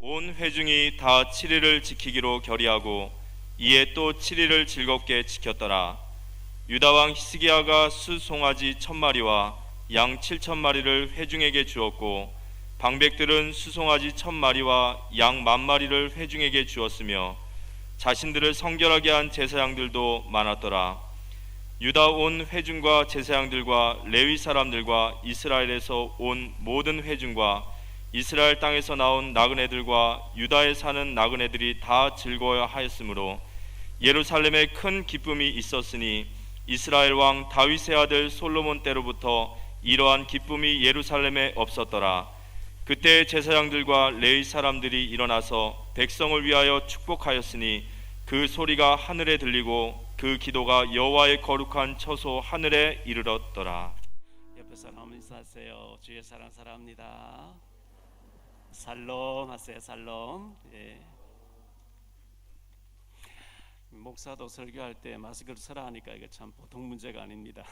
온 회중이 다 7일을 지키기로 결의하고 이에 또 7일을 즐겁게 지켰더라. 유다 왕 히스기야가 수 송아지 1,000마리와 양 7,000마리를 회중에게 주었고 방백들은 수송아지 1,000마리와 양 10,000마리를 회중에게 주었으며 자신들을 성결하게 한 제사장들도 많았더라. 유다 온 회중과 제사장들과 레위 사람들과 이스라엘에서 온 모든 회중과 이스라엘 땅에서 나온 나그네들과 유다에 사는 나그네들이 다 즐거워하였으므로 예루살렘에 큰 기쁨이 있었으니 이스라엘 왕 다윗의 아들 솔로몬 때로부터 이러한 기쁨이 예루살렘에 없었더라. 그때 제사장들과 레위 사람들이 일어나서 백성을 위하여 축복하였으니 그 소리가 하늘에 들리고 그 기도가 여호와의 거룩한 처소 하늘에 이르렀더라. 옆에 사람 인사하세요. 주의 사랑 사랑합니다. 살롬 하세요. 살롬. 예. 목사도 설교할 때 마스크를 쓰라 하니까 이게 참 보통 문제가 아닙니다.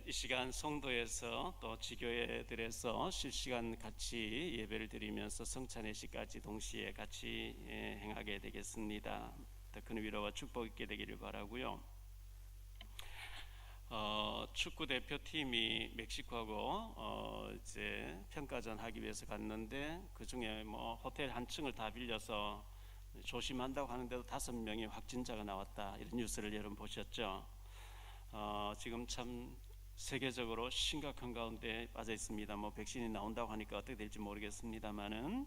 이 시간 성도에서 또 지교회들에서 실시간 같이 예배를 드리면서 성찬의 시까지 동시에 같이 행하게 되겠습니다. 더 큰 위로와 축복 있게 되기를 바라고요. 축구 대표팀이 멕시코하고 이제 평가전 하기 위해서 갔는데 그 중에 뭐 호텔 한 층을 다 빌려서 조심한다고 하는데도 5명이 확진자가 나왔다, 이런 뉴스를 여러분 보셨죠? 지금 참 세계적으로 심각한 가운데 빠져 있습니다. 뭐 백신이 나온다고 하니까 어떻게 될지 모르겠습니다만은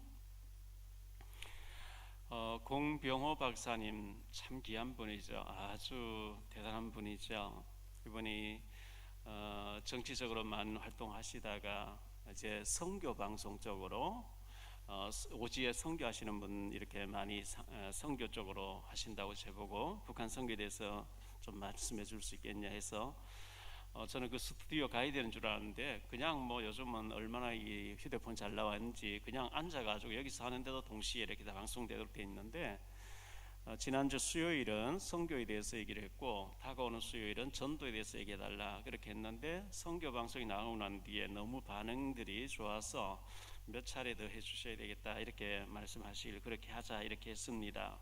공병호 박사님 참 귀한 분이죠. 아주 대단한 분이죠. 이분이 정치적으로만 활동하시다가 이제 선교 방송 쪽으로 오지에 선교하시는 분 이렇게 많이 선교 쪽으로 하신다고 제보고, 북한 선교에 대해서 좀 말씀해 줄 수 있겠냐 해서 저는 그 스튜디오 가야 되는 줄 알았는데 그냥 뭐 요즘은 얼마나 이 휴대폰 잘 나왔는지 그냥 앉아가지고 여기서 하는데도 동시에 이렇게 다 방송되도록 돼 있는데, 지난주 수요일은 선교에 대해서 얘기를 했고 다가오는 수요일은 전도에 대해서 얘기해달라 그렇게 했는데, 선교 방송이 나오고 난 뒤에 너무 반응들이 좋아서 몇 차례 더 해주셔야 되겠다 이렇게 말씀하시길 그렇게 하자 이렇게 했습니다.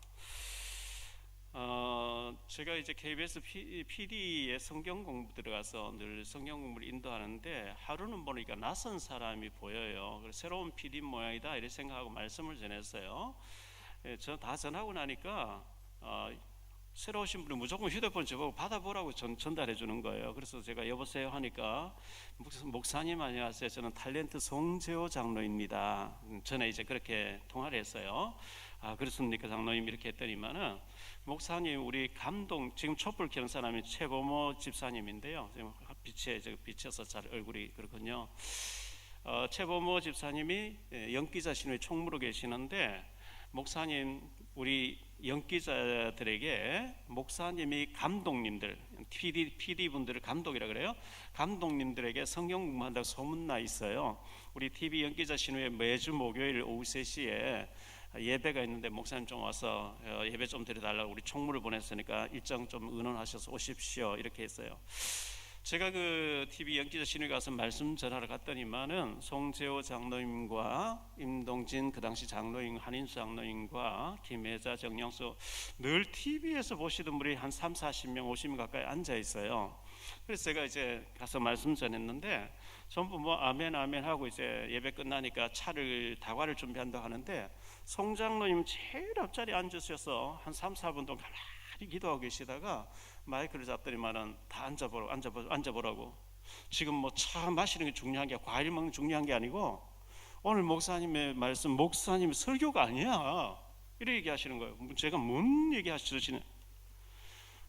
제가 이제 KBS PD의 성경 공부 들어가서 늘 성경 공부를 인도하는데 하루는 보니까 낯선 사람이 보여요. 그래서 새로운 PD 모양이다 이렇게 생각하고 말씀을 전했어요. 저 다 전하고 나니까 새로 오신 분은 무조건 휴대폰 저보고 받아보라고 전달해 주는 거예요. 그래서 제가 여보세요 하니까 목사님 안녕하세요. 저는 탤런트 송재호 장로입니다. 전에 이제 그렇게 통화를 했어요. 그렇습니까 장로님 이렇게 했더니만은 목사님 우리 감동, 지금 촛불 켜는 사람이 최보모 집사님인데요. 지금 빛에서 잘 얼굴이 그렇군요. 최보모 집사님이 영기자 신우에 총무로 계시는데, 목사님 우리 영기자들에게 목사님이 감독님들, PD분들을 감독이라 그래요. 감독님들에게 성경 공부한다고 소문나 있어요. 우리 TV 영기자 신우에 매주 목요일 오후 3시에 예배가 있는데 목사님 좀 와서 예배 좀 드려달라고 우리 총무를 보냈으니까 일정 좀 의논하셔서 오십시오 이렇게 했어요. 제가 그 TV 영기자 신우에 가서 말씀 전하러 갔더니만은 송재호 장로님과 임동진 그 당시 장로님, 한인수 장로님과 김혜자, 정영수 늘 TV에서 보시던 분이 한 30-40명 50명 가까이 앉아 있어요. 그래서 제가 이제 가서 말씀 전했는데 전부 뭐 아멘 아멘 하고 이제 예배 끝나니까 다과를 준비한다고 하는데, 송 장로님 제일 앞자리에 앉으셔서 한 3-4분 동안 가만히 기도하고 계시다가 마이크를 잡더니만은 다 앉아보라고. 지금 뭐 차 마시는 게 중요한 게, 과일 먹는 게 중요한 게 아니고 오늘 목사님의 말씀, 목사님의 설교가 아니야 이렇게 얘기하시는 거예요. 제가 뭔 얘기하시는,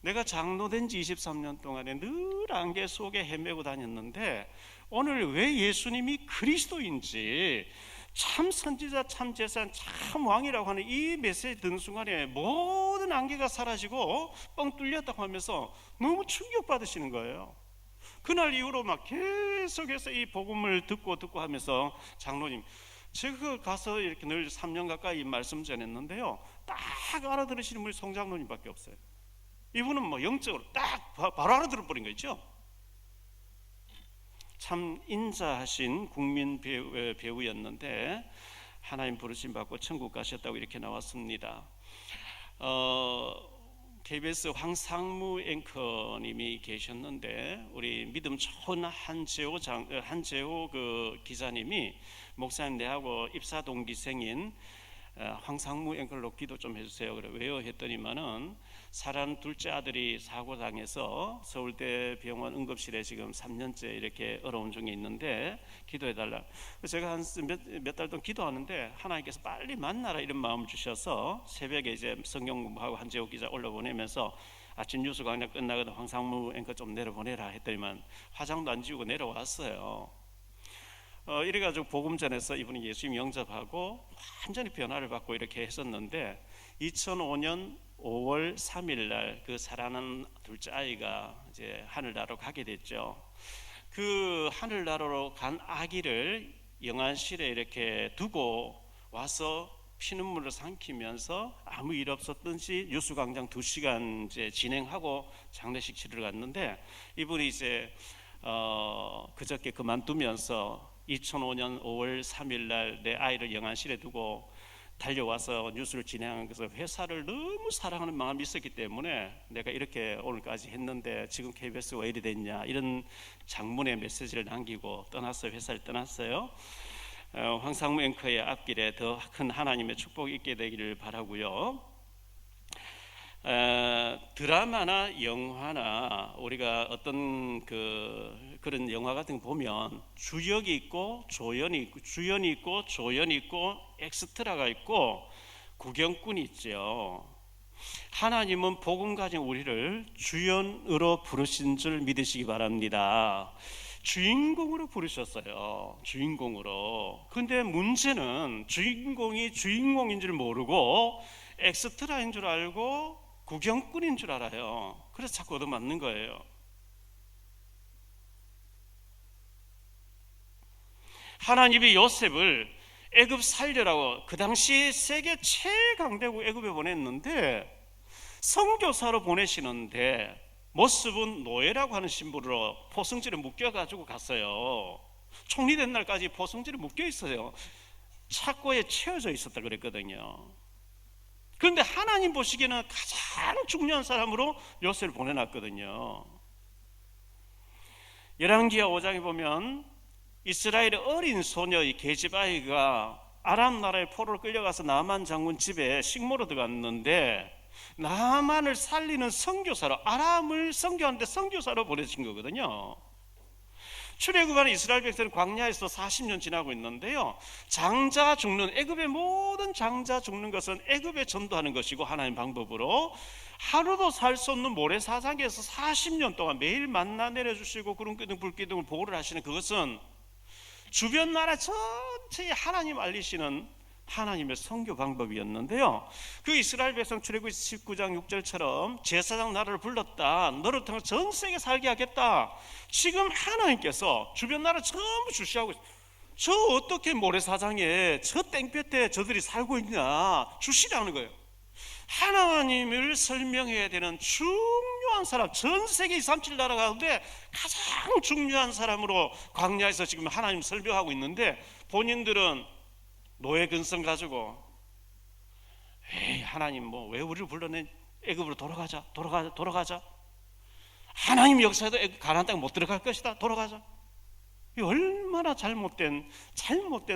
내가 장로된 지 23년 동안에 늘 안개 속에 헤매고 다녔는데 오늘 왜 예수님이 그리스도인지, 참 선지자, 참 제사장, 참 왕이라고 하는 이 메시지 듣는 순간에 모든 안개가 사라지고 뻥 뚫렸다고 하면서 너무 충격받으시는 거예요. 그날 이후로 막 계속해서 이 복음을 듣고 하면서, 장로님 제가 가서 이렇게 늘 3년 가까이 말씀 전했는데요, 딱 알아들으시는 분이 송 장로님밖에 없어요. 이분은 뭐 영적으로 딱 바로 알아들어버린 거 있죠. 참 인자하신 국민 배우였는데 하나님 부르심 받고 천국 가셨다고 이렇게 나왔습니다. KBS 황상무 앵커님이 계셨는데 우리 믿음 좋은 한재호 그 기자님이 목사님 내하고 입사 동기생인 황상무 앵커로 기도 좀 해주세요. 그래 왜요 했더니만은 사랑 둘째 아들이 사고 당해서 서울대 병원 응급실에 지금 3년째 이렇게 어려운 중에 있는데 기도해달라. 제가 한 몇 달 동안 기도하는데 하나님께서 빨리 만나라 이런 마음을 주셔서 새벽에 이제 성경 공부하고 한재호 기자 올려보내면서 아침 뉴스 강좌 끝나거든 황상무 앵커 좀 내려보내라 했더니만 화장도 안 지우고 내려왔어요. 이래가지고 복음 전에서 이분이 예수님 영접하고 완전히 변화를 받고 이렇게 했었는데 2005년 5월 3일 날 그 사랑하는 둘째 아이가 이제 하늘나라로 가게 됐죠. 그 하늘나라로 간 아기를 영안실에 이렇게 두고 와서 피눈물을 삼키면서 아무 일 없었던지 뉴스광장 2시간 이제 진행하고 장례식 치르러 갔는데 이분이 이제 그저께 그만두면서 2005년 5월 3일 날 내 아이를 영안실에 두고 달려와서 뉴스를 진행하는 것은 회사를 너무 사랑하는 마음이 있었기 때문에 내가 이렇게 오늘까지 했는데 지금 KBS가 왜 이리 됐냐 이런 장문의 메시지를 남기고 떠났어요. 회사를 떠났어요. 황상무 앵커의 앞길에 더 큰 하나님의 축복이 있게 되기를 바라고요. 드라마나 영화나 우리가 어떤 그런 영화 같은 거 보면 주역이 있고 주연이 있고 엑스트라가 있고 구경꾼이 있죠. 하나님은 복음 가진 우리를 주연으로 부르신 줄 믿으시기 바랍니다. 주인공으로 부르셨어요. 주인공으로. 근데 문제는 주인공이 주인공인 줄 모르고 엑스트라인 줄 알고 구경꾼인 줄 알아요. 그래서 자꾸 얻어맞는 거예요. 하나님이 요셉을 애굽 살려라고 그 당시 세계 최강대국 애굽에 보냈는데 선교사로 보내시는데 모습은 노예라고 하는 신부로 포승지를 묶여가지고 갔어요. 총리된 날까지 포승지를 묶여 있어요. 착고에 채워져 있었다 그랬거든요. 그런데 하나님 보시기에는 가장 중요한 사람으로 요셉을 보내놨거든요. 열왕기하 5장에 보면 이스라엘의 어린 소녀의 계집아이가 아람 나라의 포로로 끌려가서 나만 장군 집에 식모로 들어갔는데 나만을 살리는 선교사로 아람을 선교하는데 선교사로 보내신 거거든요. 출애굽하는 이스라엘 백성은 광야에서 40년 지나고 있는데요. 장자 죽는 애굽의 모든 장자 죽는 것은 애굽에 전도하는 것이고 하나님 방법으로 하루도 살 수 없는 모래사장에서 40년 동안 매일 만나 내려주시고 구름기둥 불기둥을 보호를 하시는 그것은 주변 나라 전체에 하나님 알리시는 하나님의 선교 방법이었는데요. 그 이스라엘 백성 출애굽기 19장 6절처럼 제사장 나라를 불렀다. 너를 통해 전 세계 살게 하겠다. 지금 하나님께서 주변 나라 전부 주시하고 저 어떻게 모래사장에 저 땡볕에 저들이 살고 있냐 주시라는 거예요. 하나님을 설명해야 되는 중요한 사람, 전 세계 237 나라 가운데 가장 중요한 사람으로 광야에서 지금 하나님 설명하고 있는데 본인들은 노예 근성 가지고 에이 하나님 뭐 왜 우리를 불러낸 애굽으로 돌아가자. 하나님 역사에도 가나안 땅 못 들어갈 것이다. 돌아가자. 이 얼마나 잘못된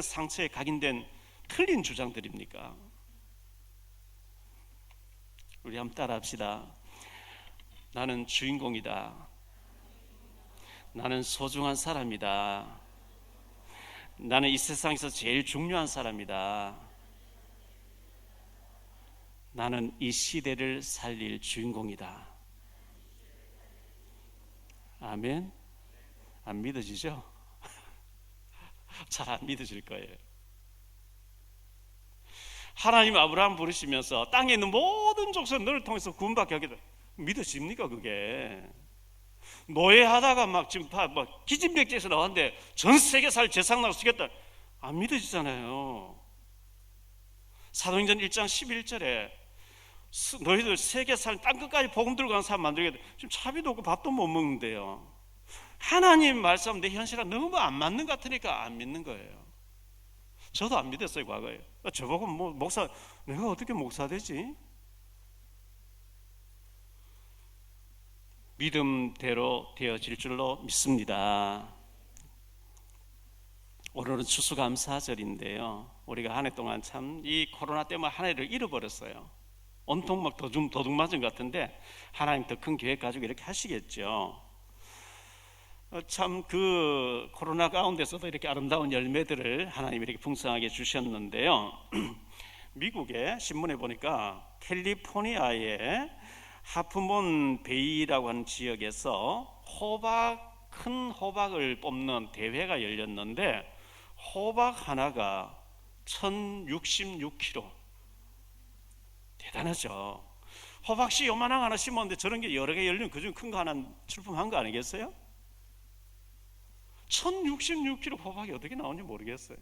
상처에 각인된 틀린 주장들입니까? 우리 한번 따라합시다. 나는 주인공이다. 나는 소중한 사람이다. 나는 이 세상에서 제일 중요한 사람이다. 나는 이 시대를 살릴 주인공이다. 아멘? 안 믿어지죠? 잘 안 믿어질 거예요. 하나님 아브라함 부르시면서 땅에 있는 모든 족속 너를 통해서 구원받게 하겠다. 믿어집니까 그게? 노예하다가 막 지금 막 기진백제에서 나왔는데 전 세계 살 재상나고 쓰겠다. 안 믿어지잖아요. 사도행전 1장 11절에 너희들 세계 살 땅끝까지 복음 들고 가는 사람 만들겠다. 지금 차비도 없고 밥도 못 먹는데요. 하나님 말씀 내 현실과 너무 안 맞는 것 같으니까 안 믿는 거예요. 저도 안 믿었어요, 과거에. 저보고 뭐 목사, 내가 어떻게 목사 되지? 믿음대로 되어질 줄로 믿습니다. 오늘은 추수감사절인데요. 우리가 한 해 동안 참 이 코로나 때문에 한 해를 잃어버렸어요. 온통 막 도둑 맞은 것 같은데 하나님 더 큰 계획 가지고 이렇게 하시겠죠. 참 그 코로나 가운데서도 이렇게 아름다운 열매들을 하나님이 이렇게 풍성하게 주셨는데요. 미국의 신문에 보니까 캘리포니아의 하프몬 베이라고 하는 지역에서 큰 호박을 뽑는 대회가 열렸는데 호박 하나가 1066kg, 대단하죠. 호박씨 요만한 거 하나 심었는데 저런 게 여러 개 열리면 그중 큰 거 하나 출품한 거 아니겠어요? 1066kg 호박이 어떻게 나오는지 모르겠어요.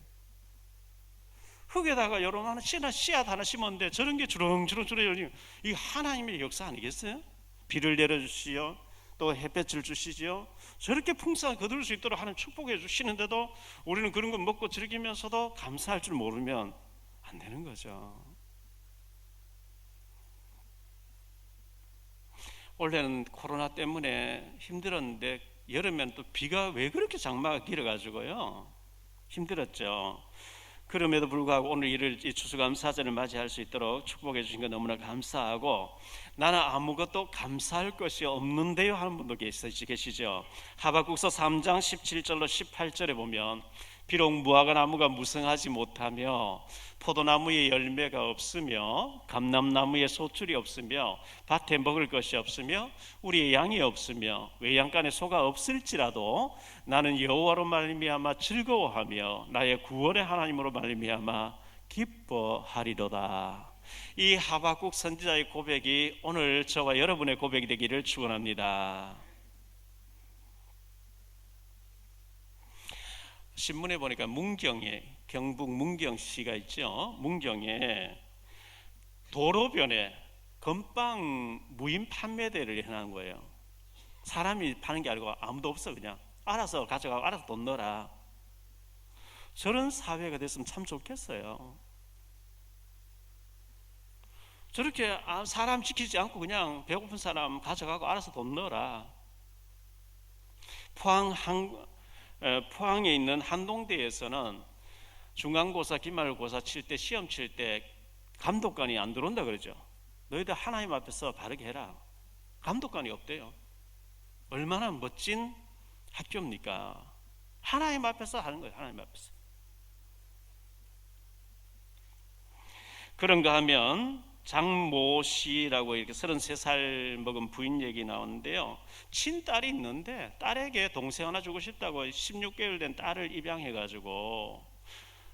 흙에다가 여러 하나 씨앗 하나 심었는데 저런 게 주렁주렁 열리면 이게 하나님의 역사 아니겠어요? 비를 내려주시오, 또 햇볕을 주시지요. 저렇게 풍성하게 거둘 수 있도록 하나님 축복해 주시는데도 우리는 그런 거 먹고 즐기면서도 감사할 줄 모르면 안 되는 거죠. 원래는 코로나 때문에 힘들었는데 여름에는 또 비가 왜 그렇게 장마가 길어가지고요 힘들었죠. 그럼에도 불구하고 오늘 이 추수감사절을 맞이할 수 있도록 축복해 주신 거 너무나 감사하고, 나는 아무것도 감사할 것이 없는데요 하는 분도 계시죠. 하박국서 3장 17절로 18절에 보면 비록 무화과 나무가 무성하지 못하며 포도나무에 열매가 없으며 감람나무에 소출이 없으며 밭에 먹을 것이 없으며 우리의 양이 없으며 외양간에 소가 없을지라도 나는 여호와로 말미암아 즐거워하며 나의 구원의 하나님으로 말미암아 기뻐하리로다. 이 하박국 선지자의 고백이 오늘 저와 여러분의 고백이 되기를 축원합니다. 신문에 보니까 문경에, 경북 문경시가 있죠. 문경에 도로변에 건빵 무인 판매대를 해놓은 거예요. 사람이 파는 게 아니고 아무도 없어. 그냥 알아서 가져가고 알아서 돈 넣어라. 저런 사회가 됐으면 참 좋겠어요. 저렇게 사람 지키지 않고 그냥 배고픈 사람 가져가고 알아서 돈 넣어라. 포항에 있는 한동대에서는 중간고사, 기말고사 칠 때, 시험 칠 때 감독관이 안 들어온다 그러죠. 너희들 하나님 앞에서 바르게 해라. 감독관이 없대요. 얼마나 멋진 학교입니까? 하나님 앞에서 하는 거예요. 하나님 앞에서. 그런가 하면 장모 씨라고 이렇게 33살 먹은 부인 얘기 나오는데요. 친딸이 있는데 딸에게 동생 하나 주고 싶다고 16개월 된 딸을 입양해가지고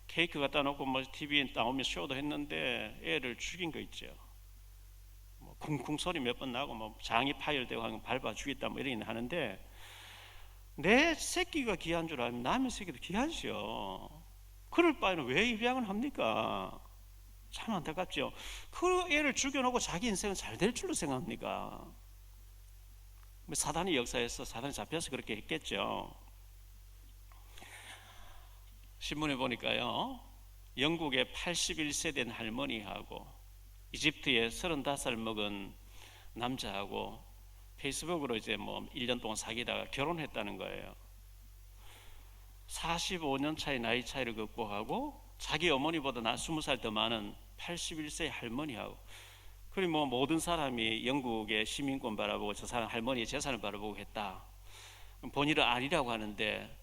케이크 갖다 놓고 뭐 TV에 나오면 쇼도 했는데 애를 죽인 거 있죠. 뭐 쿵쿵 소리 몇 번 나고 뭐 장이 파열되고 하는 밟아 죽였다 뭐 이러긴 하는데, 내 새끼가 귀한 줄 알면 남의 새끼도 귀하죠. 그럴 바에는 왜 입양을 합니까? 참 안타깝죠. 그 애를 죽여놓고 자기 인생은 잘 될 줄로 생각합니까? 사단이 역사에서 사단이 잡혀서 그렇게 했겠죠. 신문에 보니까요, 영국의 81세 된 할머니하고 이집트의 35살 먹은 남자하고 페이스북으로 이제 뭐 1년 동안 사귀다가 결혼했다는 거예요. 45년 차의 나이 차이를 극복하고 자기 어머니보다 20살 더 많은 81세의 할머니하고, 그리고 뭐 모든 사람이 영국의 시민권 바라보고 저 사람 할머니의 재산을 바라보고 했다. 본인은 아니라고 하는데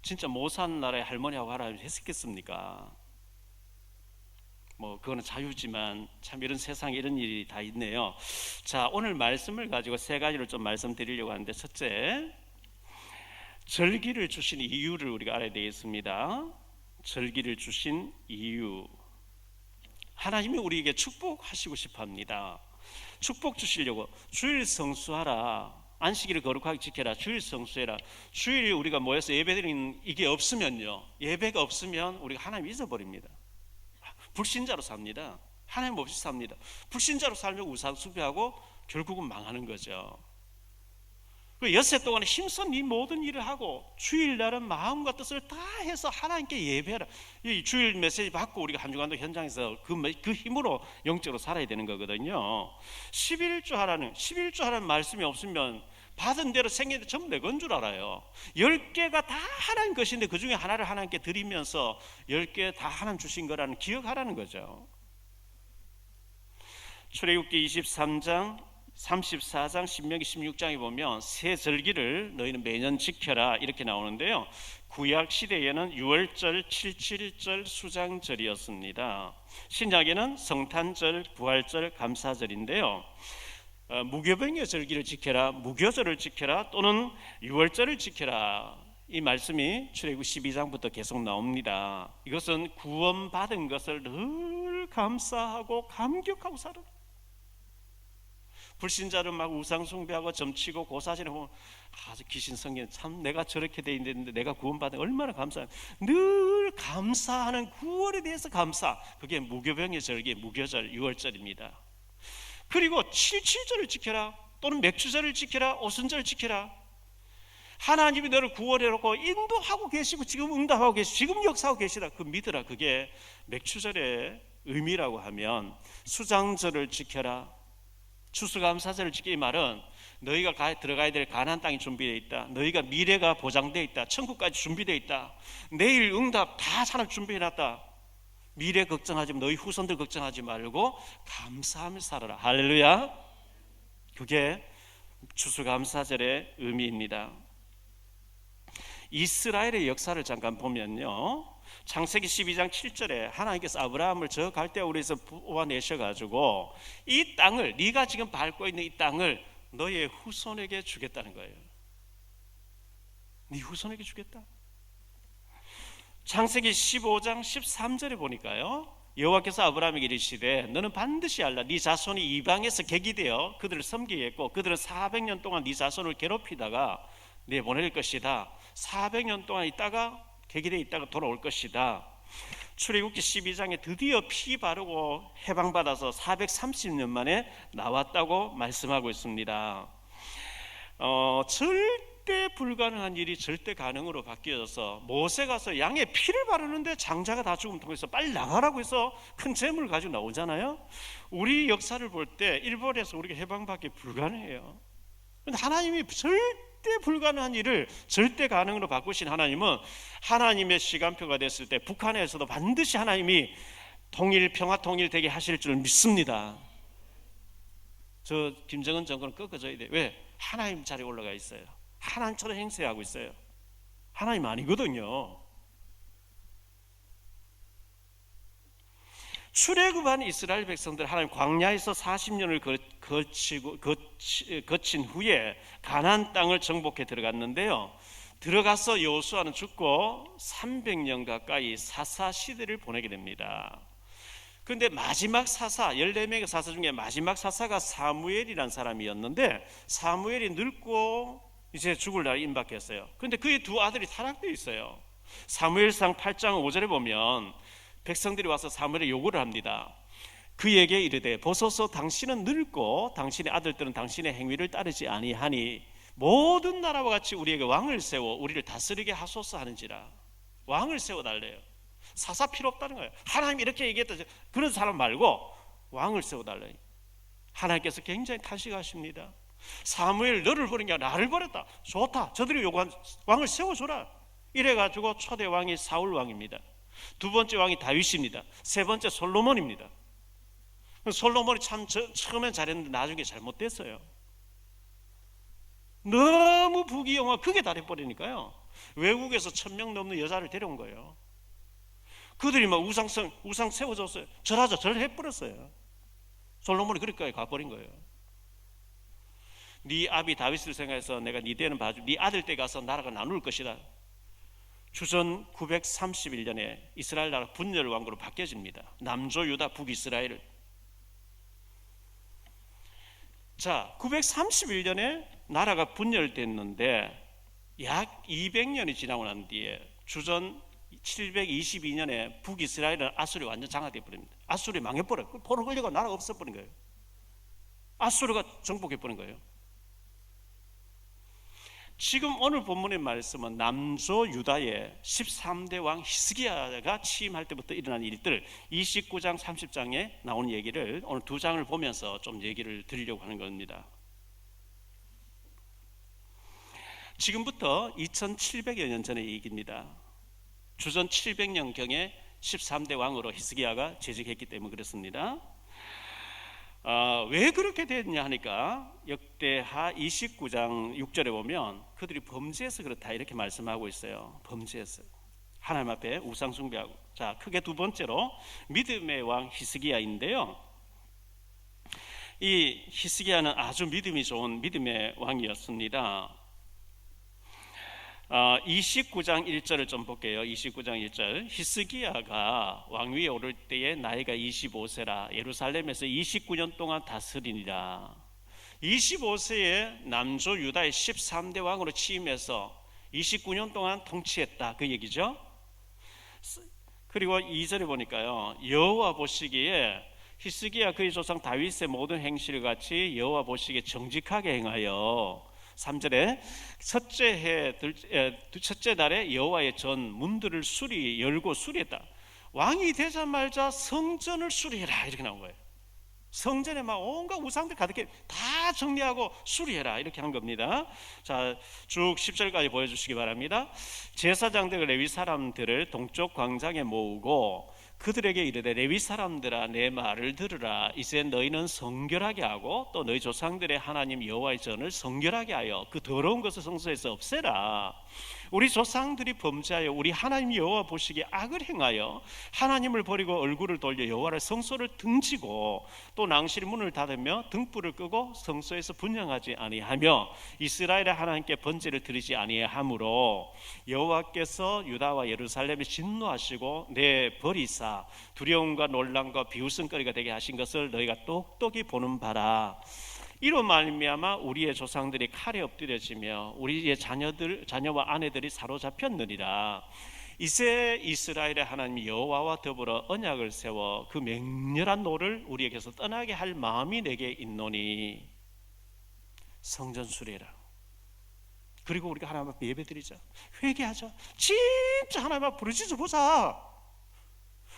진짜 못 사는 나라의 할머니하고 하라면 했겠습니까? 뭐 그거는 자유지만 참 이런 세상에 이런 일이 다 있네요. 자, 오늘 말씀을 가지고 세 가지를 좀 말씀드리려고 하는데, 첫째, 절기를 주신 이유를 우리가 알아야 되겠습니다. 절기를 주신 이유. 하나님이 우리에게 축복하시고 싶어 합니다. 축복 주시려고 주일 성수하라, 안식일을 거룩하게 지켜라, 주일 성수해라. 주일 우리가 모여서 예배드리는 이게 없으면요, 예배가 없으면 우리가 하나님 잊어버립니다. 불신자로 삽니다. 하나님 없이 삽니다. 불신자로 살면 우상 숭배하고 결국은 망하는 거죠. 그 엿새 동안에 힘써 네 모든 일을 하고 주일날은 마음과 뜻을 다 해서 하나님께 예배하라. 이 주일 메시지 받고 우리가 한 주간도 현장에서 그 힘으로 영적으로 살아야 되는 거거든요. 11조 하라는 말씀이 없으면 받은 대로 생기는데 전부 내 건 줄 알아요. 10개가 다 하나님 것인데 그 중에 하나를 하나님께 드리면서 10개 다 하나님 주신 거라는 기억하라는 거죠. 출애굽기 23장 34장 신명기 16장에 보면 새 절기를 너희는 매년 지켜라 이렇게 나오는데요. 구약 시대에는 유월절, 칠칠절, 수장절이었습니다. 신약에는 성탄절, 부활절, 감사절인데요. 무교병의 절기를 지켜라, 무교절을 지켜라, 또는 유월절을 지켜라, 이 말씀이 출애굽 12장부터 계속 나옵니다. 이것은 구원받은 것을 늘 감사하고 감격하고 살아라. 불신자는 막 우상 숭배하고 점치고 고사진을 보면 아주 귀신성경 참 내가 저렇게 돼 있는데 내가 구원받은 얼마나 감사해. 늘 감사하는 구원에 대해서 감사. 그게 무교병의 절기, 무교절, 유월절입니다. 그리고 칠칠절을 지켜라, 또는 맥주절을 지켜라, 오순절을 지켜라. 하나님이 너를 구원해놓고 인도하고 계시고 지금 응답하고 계시고 지금 역사하고 계시다. 그 믿으라. 그게 맥주절의 의미라고 하면 수장절을 지켜라, 추수감사절을 지키기 말은 너희가 들어가야 될 가나안 땅이 준비되어 있다. 너희가 미래가 보장되어 있다. 천국까지 준비되어 있다. 내일 응답 다 하나님 준비해놨다. 미래 걱정하지 말고 너희 후손들 걱정하지 말고 감사하며 살아라. 할렐루야. 그게 추수감사절의 의미입니다. 이스라엘의 역사를 잠깐 보면요, 창세기 12장 7절에 하나님께서 아브라함을 저 갈대아우르에서 뽑아내셔가지고 이 땅을, 네가 지금 밟고 있는 이 땅을 너의 후손에게 주겠다는 거예요. 네 후손에게 주겠다. 창세기 15장 13절에 보니까요, 여호와께서 아브라함에게 이르시되 너는 반드시 알라. 네 자손이 이방에서 객이되어 그들을 섬기겠고 그들은 400년 동안 네 자손을 괴롭히다가 내보낼 것이다. 400년 동안 있다가 객이되어 있다가 돌아올 것이다. 출애굽기 12장에 드디어 피 바르고 해방받아서 430년 만에 나왔다고 말씀하고 있습니다. 절대 불가능한 일이 절대 가능으로 바뀌어서 모세 가서 양의 피를 바르는데 장자가 다 죽음 통해서 빨리 나가라고 해서 큰 재물을 가지고 나오잖아요. 우리 역사를 볼 때 일본에서 우리가 해방받기 불가능해요. 그런데 하나님이 절대 불가능한 일을 절대 가능으로 바꾸신 하나님은 하나님의 시간표가 됐을 때 북한에서도 반드시 하나님이 평화 통일되게 하실 줄 믿습니다. 저 김정은 정권은 꺾어져야 돼. 왜? 하나님 자리에 올라가 있어요. 하나님처럼 행세하고 있어요. 하나님 아니거든요. 출애굽한 이스라엘 백성들, 하나님 광야에서 40년을 거친 후에 가나안 땅을 정복해 들어갔는데요, 들어가서 여호수아는 죽고 300년 가까이 사사 시대를 보내게 됩니다. 그런데 마지막 사사, 14명의 사사 중에 마지막 사사가 사무엘이라는 사람이었는데 사무엘이 늙고 이제 죽을 날이 임박했어요. 그런데 그의 두 아들이 타락되어 있어요. 사무엘상 8장 5절에 보면 백성들이 와서 사무엘에 요구를 합니다. 그에게 이르되 보소서 당신은 늙고 당신의 아들들은 당신의 행위를 따르지 아니하니 모든 나라와 같이 우리에게 왕을 세워 우리를 다스리게 하소서 하는지라. 왕을 세워달래요. 사사 필요 없다는 거예요. 하나님이 이렇게 얘기했다. 그런 사람 말고 왕을 세워달래요. 하나님께서 굉장히 탄식하십니다. 사무엘 너를 버린 게 아니라 나를 버렸다. 좋다. 저들이 요구한 왕을 세워줘라. 이래가지고 초대 왕이 사울 왕입니다. 두 번째 왕이 다윗입니다. 세 번째 솔로몬입니다. 솔로몬이 참 처음엔 잘했는데 나중에 잘못됐어요. 너무 부귀영화 그게 다 돼버리니까요, 외국에서 1000명 넘는 여자를 데려온 거예요. 그들이 막 우상 세워줬어요. 절하자 절해버렸어요. 솔로몬이 그렇게 가버린 거예요. 네 아비 다윗을 생각해서 내가 네 때는 봐주, 네 아들 때 가서 나라가 나눌 것이다. 주전 931년에 이스라엘 나라 분열 왕국으로 바뀌어집니다. 남조 유다 북이스라엘. 자, 931년에 나라가 분열됐는데 약 200년이 지나고 난 뒤에 주전 722년에 북이스라엘은 아수리 완전 장악돼 버립니다. 아수리 망해버려요. 포로 걸려가 나라가 없어버린 거예요. 아수르가 정복해버린 거예요. 지금 오늘 본문의 말씀은 남조 유다의 13대 왕 히스기야가 취임할 때부터 일어난 일들 29장 30장에 나온 얘기를 오늘 두 장을 보면서 좀 얘기를 드리려고 하는 겁니다. 지금부터 2700여 년 전의 얘기입니다. 주전 700년경에 13대 왕으로 히스기야가 재직했기 때문에 그렇습니다. 왜 그렇게 됐냐 하니까 역대하 29장 6절에 보면 그들이 범죄해서 그렇다 이렇게 말씀하고 있어요. 범죄해서 하나님 앞에 우상 숭배하고. 자, 크게 두 번째로 믿음의 왕 히스기야인데요. 이 히스기야는 아주 믿음이 좋은 믿음의 왕이었습니다. 29장 1절을 좀 볼게요. 29장 1절. 히스기야가 왕위에 오를 때에 나이가 25세라 예루살렘에서 29년 동안 다스리니라. 25세에 남조 유다의 13대 왕으로 취임해서 29년 동안 통치했다 그 얘기죠. 그리고 2절에 보니까요, 여호와 보시기에 히스기야 그의 조상 다윗의 모든 행실을 같이 여호와 보시기에 정직하게 행하여 3절에 첫째 달에 여호와의 전 문들을 열고 수리했다. 왕이 되자마자 성전을 수리해라 이렇게 나온 거예요. 성전에 막 온갖 우상들 가득해 다 정리하고 수리해라 이렇게 한 겁니다. 자, 쭉 10절까지 보여주시기 바랍니다. 제사장들 레위 사람들을 동쪽 광장에 모으고 그들에게 이르되 레위 사람들아 내 말을 들으라. 이제 너희는 성결하게 하고 또 너희 조상들의 하나님 여호와의 전을 성결하게 하여 그 더러운 것을 성소에서 없애라. 우리 조상들이 범죄하여 우리 하나님 여호와 보시기에 악을 행하여 하나님을 버리고 얼굴을 돌려 여호와를 성소를 등지고 또 낭실 문을 닫으며 등불을 끄고 성소에서 분향하지 아니하며 이스라엘의 하나님께 번제를 드리지 아니하므로 여호와께서 유다와 예루살렘에 진노하시고 내 버리사 두려움과 논란과 비웃음거리가 되게 하신 것을 너희가 똑똑히 보는 바라. 이로 말미암아 우리의 조상들이 칼에 엎드려지며 우리의 자녀와 아내들이 사로잡혔느니라. 이제 이스라엘의 하나님 여호와와 더불어 언약을 세워 그 맹렬한 노를 우리에게서 떠나게 할 마음이 내게 있노니 성전 수리해라. 그리고 우리가 하나님 앞에 예배드리자, 회개하자, 진짜 하나님 앞에 부르짖어 보자.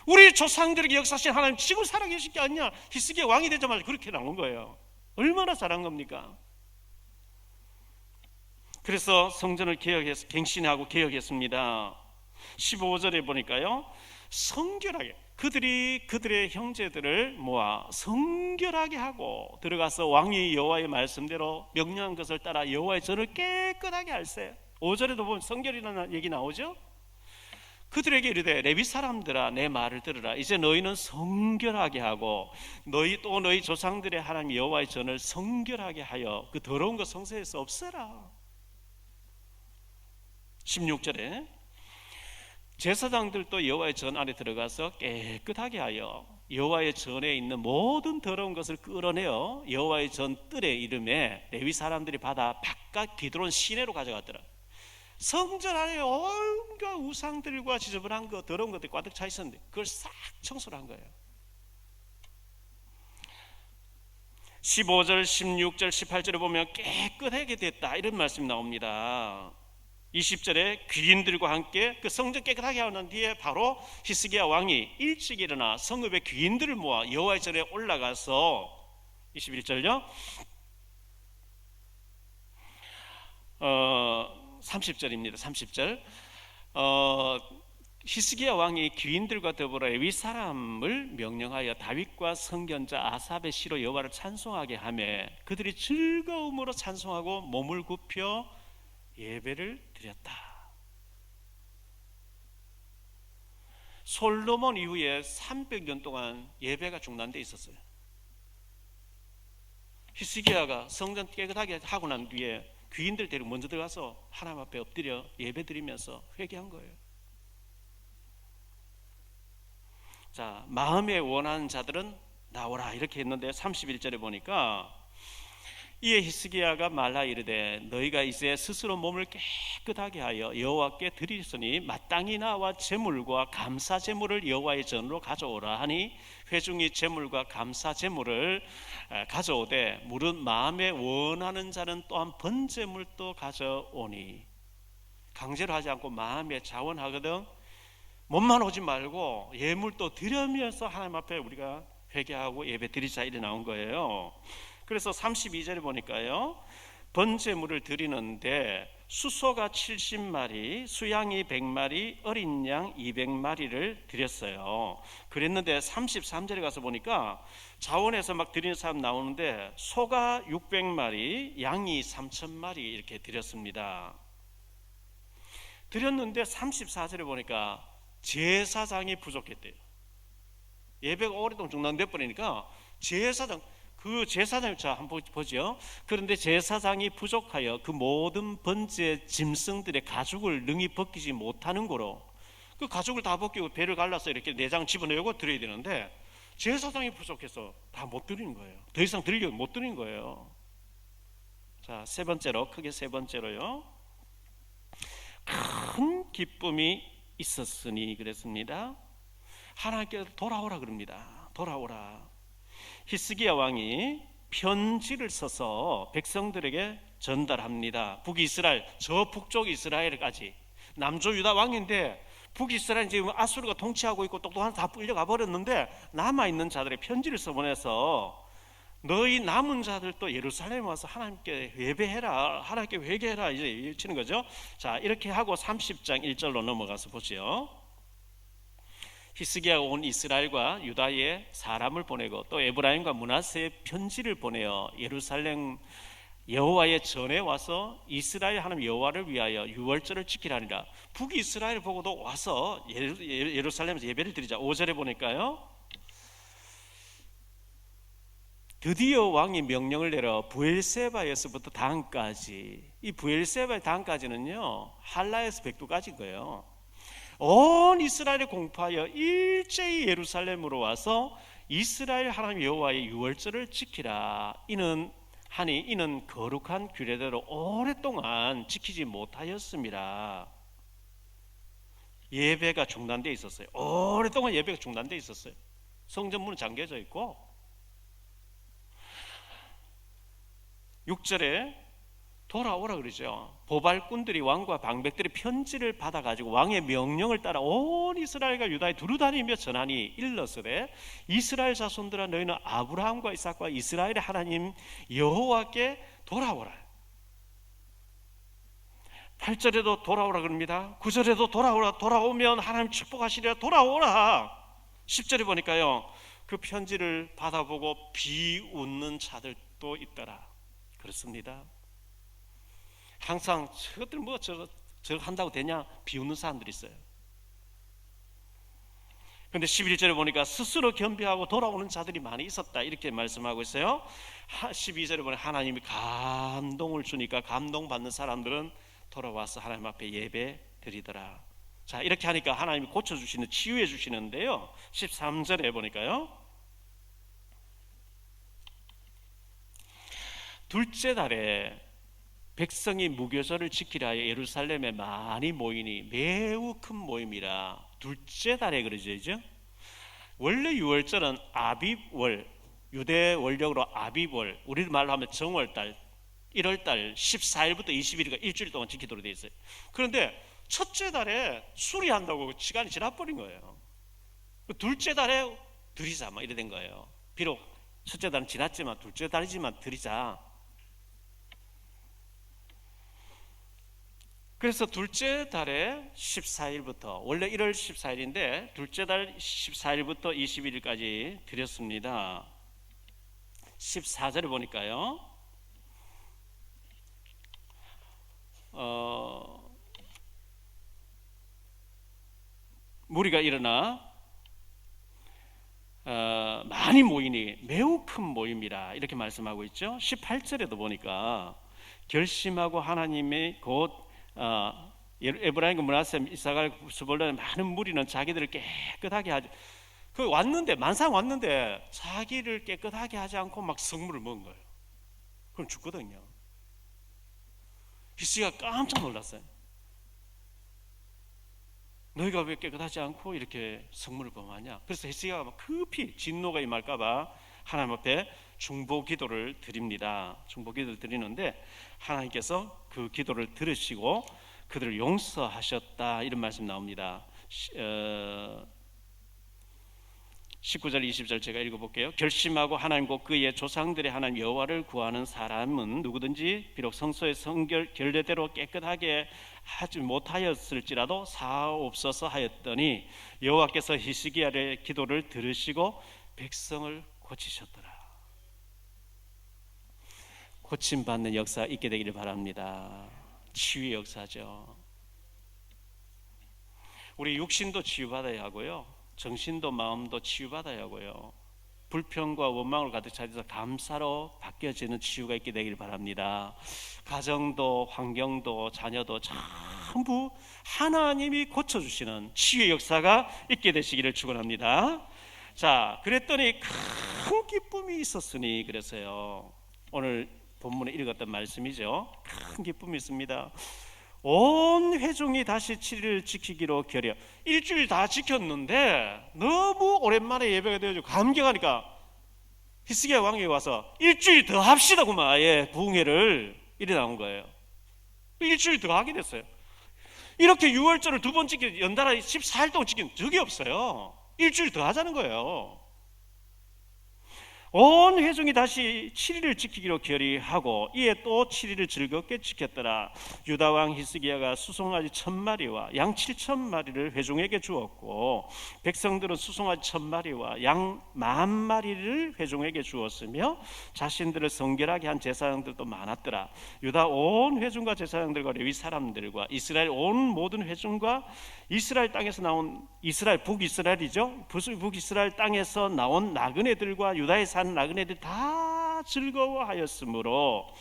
우리 조상들에게 역사하신 하나님 지금 살아계실 게 아니냐. 히스기야 왕이 되자마자 그렇게 나온 거예요. 얼마나 잘한 겁니까? 그래서 성전을 갱신하고 개혁했습니다. 15절에 보니까요, 성결하게 그들의 형제들을 모아 성결하게 하고 들어가서 왕이 여호와의 말씀대로 명령한 것을 따라 여호와의 전을 깨끗하게 할세. 5절에도 보면 성결이라는 얘기 나오죠. 그들에게 이르되 레위 사람들아 내 말을 들으라. 이제 너희는 성결하게 하고 너희 조상들의 하나님 여호와의 전을 성결하게 하여 그 더러운 것 성소에서 없애라. 16절에 제사장들도 여호와의 전 안에 들어가서 깨끗하게 하여 여호와의 전에 있는 모든 더러운 것을 끌어내어 여호와의 전 뜰에 이름에 레위 사람들이 받아 바깥 기드론 시내로 가져갔더라. 성전 안에 온갖 우상들과 지저분한 거 더러운 것들이 꽉 차 있었는데 그걸 싹 청소를 한 거예요. 15절, 16절, 18절에 보면 깨끗하게 됐다 이런 말씀이 나옵니다. 20절에 귀인들과 함께 그 성전 깨끗하게 하는 뒤에 바로 히스기야 왕이 일찍 일어나 성읍의 귀인들을 모아 여호와의 전에 올라가서 21절요 30절입니다. 30절 히스기야 왕이 귀인들과 더불어 레위 사람을 명령하여 다윗과 선견자 아삽의 시로 여호와를 찬송하게 하며 그들이 즐거움으로 찬송하고 몸을 굽혀 예배를 드렸다. 솔로몬 이후에 300년 동안 예배가 중단돼 있었어요. 히스기야가 성전 깨끗하게 하고 난 뒤에 귀인들 데리고 먼저 들어가서 하나님 앞에 엎드려 예배 드리면서 회개한 거예요. 자, 마음에 원하는 자들은 나오라 이렇게 했는데 31절에 보니까 이에 히스기야가 말라 이르되 너희가 이제 스스로 몸을 깨끗하게 하여 여호와께 드리으니 마땅히 나와 제물과 감사 제물을 여호와의 전으로 가져오라 하니 회중이 제물과 감사 제물을 가져오되 무릇 마음에 원하는 자는 또한 번제물도 가져오니 강제로 하지 않고 마음에 자원하거든 몸만 오지 말고 예물도 드리면서 하나님 앞에 우리가 회개하고 예배 드리자 이래 나온 거예요. 그래서 32절에 보니까요, 번제물을 드리는데 수소가 70마리, 수양이 100마리, 어린 양 200마리를 드렸어요. 그랬는데 33절에 가서 보니까 자원에서 막 드리는 사람 나오는데 소가 600마리, 양이 3,000마리 이렇게 드렸습니다. 드렸는데 34절에 보니까 제사장이 부족했대요. 예배가 오랫동안 중단돼 버리니까 제사장이 자 한번 보죠. 그런데 제사장이 부족하여 그 모든 번제 짐승들의 가죽을 능히 벗기지 못하는 거로 그 가죽을 다 벗기고 배를 갈라서 이렇게 내장 집어내고 드려야 되는데 제사장이 부족해서 다 못 드리는 거예요. 더 이상 드리려고 못 드리는 거예요. 자, 세 번째로, 크게 세 번째로요, 큰 기쁨이 있었으니 그랬습니다. 하나님께 돌아오라 그럽니다. 돌아오라. 히스기야 왕이 편지를 써서 백성들에게 전달합니다. 북이스라엘, 저 북쪽 이스라엘까지. 남조 유다 왕인데 북이스라엘 지금 아수르가 통치하고 있고 똑똑한 다 끌려가 버렸는데 남아있는 자들의 편지를 써보내서 너희 남은 자들도 예루살렘에 와서 하나님께 예배해라, 하나님께 회개해라 이제 치는 거죠. 자, 이렇게 하고 30장 1절로 넘어가서 보죠. 히스기야가 온 이스라엘과 유다에 사람을 보내고 또 에브라임과 므낫세에 편지를 보내어 예루살렘 여호와의 전에 와서 이스라엘 하나님 여호와를 위하여 유월절을 지키라니라. 북이스라엘 보고도 와서 예루살렘에서 예배를 드리자. 5절에 보니까요, 드디어 왕이 명령을 내려 부엘세바에서부터 단까지, 이 부엘세바의 단까지는요 할라에서 백두까지인 거예요. 온 이스라엘에 공포하여 일제히 예루살렘으로 와서 이스라엘 하나님 여호와의 유월절을 지키라. 이는 거룩한 규례대로 오랫동안 지키지 못하였습니다. 예배가 중단되어 있었어요. 오랫동안 예배가 중단되어 있었어요. 성전 문은 잠겨져 있고 6절에 돌아오라 그러죠. 보발꾼들이 왕과 방백들이 편지를 받아가지고 왕의 명령을 따라 온 이스라엘과 유다에 두루다니며 전하니 일러스되 이스라엘 자손들아 너희는 아브라함과 이삭과 이스라엘의 하나님 여호와께 돌아오라. 8절에도 돌아오라 그럽니다. 9절에도 돌아오라. 돌아오면 하나님 축복하시리라. 돌아오라. 10절에 보니까요, 그 편지를 받아보고 비웃는 자들도 있더라. 그렇습니다. 항상 저것들 뭐 저거 한다고 되냐 비웃는 사람들이 있어요. 그런데 11절에 보니까 스스로 겸비하고 돌아오는 자들이 많이 있었다 이렇게 말씀하고 있어요. 12절에 보니 하나님이 감동을 주니까 감동받는 사람들은 돌아와서 하나님 앞에 예배 드리더라. 자, 이렇게 하니까 하나님이 고쳐주시는, 치유해 주시는데요, 13절에 보니까요, 둘째 달에 백성이 무교절을 지키려 하여 예루살렘에 많이 모이니 매우 큰 모임이라. 둘째 달에 그러죠. 원래 유월절은 아빕월, 유대 원력으로 아빕월, 우리 말로 하면 정월달, 1월달 14일부터 20일까지 일주일 동안 지키도록 되어 있어요. 그런데 첫째 달에 수리한다고 시간이 지나버린 거예요. 둘째 달에 드리자 막 이래 된 거예요. 비록 첫째 달은 지났지만 둘째 달이지만 드리자. 그래서 둘째 달에 14일부터, 원래 1월 14일인데 둘째 달 14일부터 21일까지 드렸습니다. 14절에 보니까요, 무리가 일어나 많이 모이니 매우 큰 모임이라 이렇게 말씀하고 있죠. 18절에도 보니까 결심하고 하나님의 곧 에브라임과 므낫세, 이사갈, 스볼론의 많은 무리는 자기들을 깨끗하게 하지. 그 왔는데 만상 왔는데 자기를 깨끗하게 하지 않고 막 성물을 먹은 거예요. 그럼 죽거든요. 히스기야가 깜짝 놀랐어요. 너희가 왜 깨끗하지 않고 이렇게 성물을 범하냐? 그래서 히스기야가 막 급히 진노가 임할까봐 하나님 앞에 중보 기도를 드립니다. 중보 기도를 드리는데 하나님께서 그 기도를 들으시고 그들을 용서하셨다, 이런 말씀 나옵니다. 19절 20절 제가 읽어볼게요. 결심하고 하나님 곧 그의 조상들의 하나님 여호와를 구하는 사람은 누구든지 비록 성소의 결례대로 깨끗하게 하지 못하였을지라도 사옵소서 하였더니 여호와께서 히스기야의 기도를 들으시고 백성을 고치셨더라. 고침받는 역사 있게 되기를 바랍니다. 치유의 역사죠. 우리 육신도 치유받아야 하고요, 정신도 마음도 치유받아야 하고요, 불평과 원망을 가득 차려서 감사로 바뀌어지는 치유가 있게 되기를 바랍니다. 가정도 환경도 자녀도 전부 하나님이 고쳐주시는 치유의 역사가 있게 되시기를 축원합니다. 자, 그랬더니 큰 기쁨이 있었으니, 그래서요 오늘 본문에 읽었던 말씀이죠. 큰 기쁨이 있습니다. 온 회중이 다시 7일을 지키기로 결의해. 일주일 다 지켰는데 너무 오랜만에 예배가 되어서 감격하니까 히스기야 왕이 와서 일주일 더 합시다구만, 아예 부흥회를, 이래 나온 거예요. 일주일 더 하게 됐어요. 이렇게 6월절을 두 번 지켜 연달아 14일 동안 지킨 적이 없어요. 일주일 더 하자는 거예요. 온 회중이 다시 7일을 지키기로 결의하고 이에 또 7일을 즐겁게 지켰더라. 유다 왕 히스기야가 수송아지 1000마리와 양 7000마리를 회중에게 주었고 백성들은 수송아지 1000마리와 양 10,000마리를 회중에게 주었으며 자신들을 성결하게 한 제사장들도 많았더라. 유다 온 회중과 제사장들과 레위 사람들과 이스라엘 온 모든 회중과 이스라엘 땅에서 나온, 이스라엘 북이스라엘이죠, 북이스라엘 땅에서 나온 나그네들과 유다에 사는 나그네들 다 즐거워하였으므로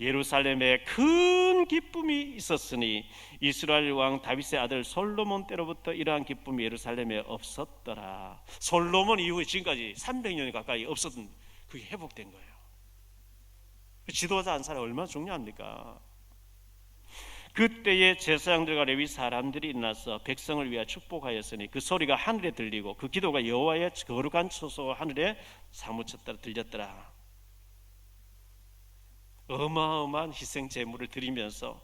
예루살렘에 큰 기쁨이 있었으니 이스라엘 왕 다윗의 아들 솔로몬 때로부터 이러한 기쁨이 예루살렘에 없었더라. 솔로몬 이후에 지금까지 300년이 가까이 없었던, 그게 회복된 거예요. 지도자 한 사람이 얼마나 중요합니까? 그때에 제사장들과 레위 사람들이 일어나서 백성을 위하여 축복하였으니 그 소리가 하늘에 들리고 그 기도가 여호와의 거룩한 처소가 하늘에 사무쳤더라, 들렸더라. 어마어마한 희생 제물을 드리면서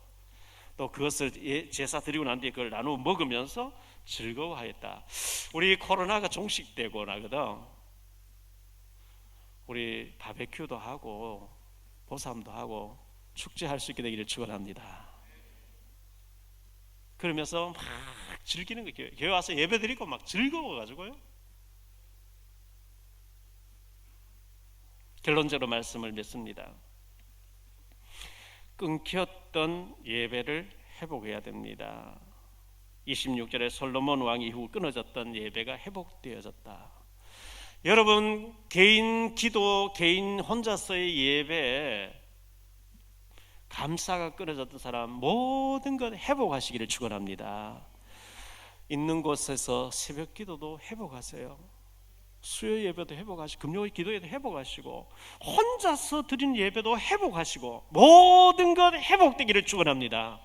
또 그것을 제사 드리고 난 뒤에 그걸 나누어 먹으면서 즐거워하였다. 우리 코로나가 종식되고 나거든, 우리 바베큐도 하고 보쌈도 하고 축제할 수 있게 되기를 축원합니다. 그러면서 막 즐기는 거예요. 교회 와서 예배 드리고 막 즐거워가지고요. 결론적으로 말씀을 맺습니다. 끊겼던 예배를 회복해야 됩니다. 26절에 솔로몬 왕 이후 끊어졌던 예배가 회복되어졌다. 여러분, 개인 기도, 개인 혼자서의 예배에 감사가 끊어졌던 사람 모든 것 회복하시기를 축원합니다. 있는 곳에서 새벽 기도도 회복하세요. 수요 예배도 회복하시고 금요일 기도에도 회복하시고 혼자서 드리는 예배도 회복하시고 모든 것 회복되기를 축원합니다.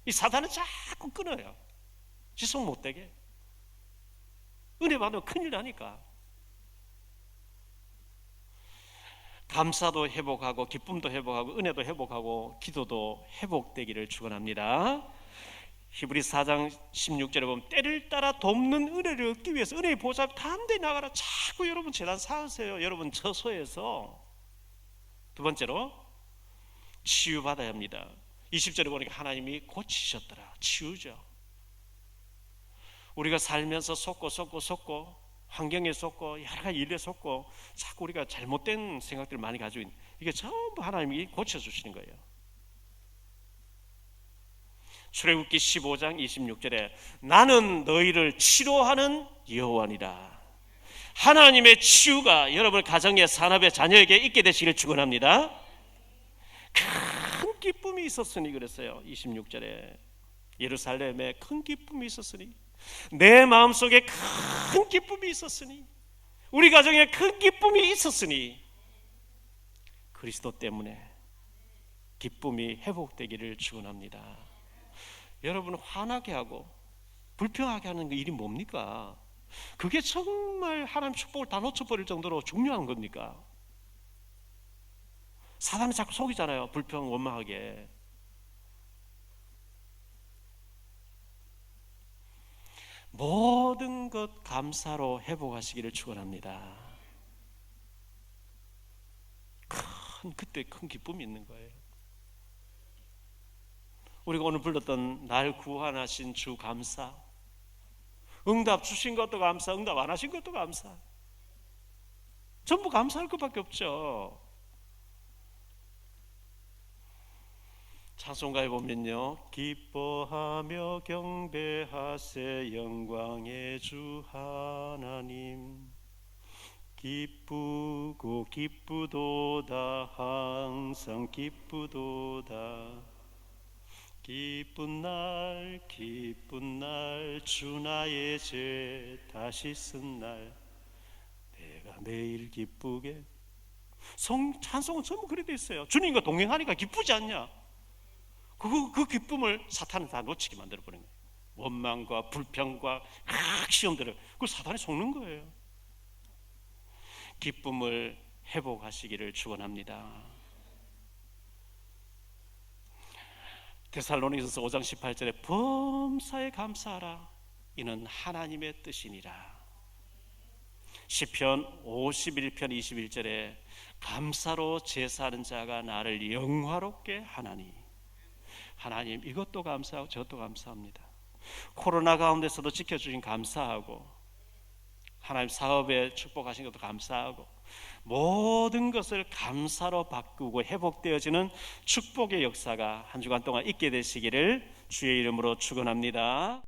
이 사단은 자꾸 끊어요. 지속 못되게. 은혜 받으면 큰일 나니까. 감사도 회복하고 기쁨도 회복하고 은혜도 회복하고 기도도 회복되기를 축원합니다. 히브리 4장 16절에 보면 때를 따라 돕는 은혜를 얻기 위해서 은혜의 보좌 앞에 담대히 나가라. 자꾸 여러분 재단 쌓으세요. 여러분 처소에서. 두 번째로 치유받아야 합니다. 20절에 보니까 하나님이 고치셨더라. 치유죠. 우리가 살면서 속고 환경에 속고 여러 가지 일에 속고 자꾸 우리가 잘못된 생각들을 많이 가지고 있는, 이게 전부 하나님이 고쳐주시는 거예요. 출애굽기 15장 26절에 나는 너희를 치료하는 여호와니라. 하나님의 치유가 여러분 가정의 산업의 자녀에게 있게 되시길 축원합니다. 큰 기쁨이 있었으니 그랬어요. 26절에 예루살렘에 큰 기쁨이 있었으니, 내 마음속에 큰 기쁨이 있었으니, 우리 가정에 큰 기쁨이 있었으니 그리스도 때문에 기쁨이 회복되기를 축원합니다. 여러분, 화나게 하고 불평하게 하는 그 일이 뭡니까? 그게 정말 하나님 축복을 다 놓쳐버릴 정도로 중요한 겁니까? 사단이 자꾸 속이잖아요. 불평 원망하게. 모든 것 감사로 회복하시기를 축원합니다. 그때 큰 기쁨이 있는 거예요. 우리가 오늘 불렀던 날 구원하신 주 감사, 응답 주신 것도 감사, 응답 안 하신 것도 감사, 전부 감사할 것밖에 없죠. 찬송가에 보면요, 기뻐하며 경배하세 영광의 주 하나님, 기쁘고 기쁘도다 항상 기쁘도다, 기쁜 날 주 나의 죄 다시 쓴 날 내가 매일 기쁘게. 찬송은 전부 그래 돼 있어요. 주님과 동행하니까 기쁘지 않냐? 그 기쁨을 사탄은 다 놓치게 만들어 버린 거예요. 원망과 불평과 시험들을 그걸 사탄이 속는 거예요. 기쁨을 회복하시기를 축원합니다. 데살로니가서 5장 18절에 범사에 감사하라 이는 하나님의 뜻이니라. 시편 51편 21절에 감사로 제사하는 자가 나를 영화롭게 하나니. 하나님, 이것도 감사하고 저것도 감사합니다. 코로나 가운데서도 지켜주신 감사하고, 하나님 사업에 축복하신 것도 감사하고, 모든 것을 감사로 바꾸고 회복되어지는 축복의 역사가 한 주간 동안 있게 되시기를 주의 이름으로 축원합니다.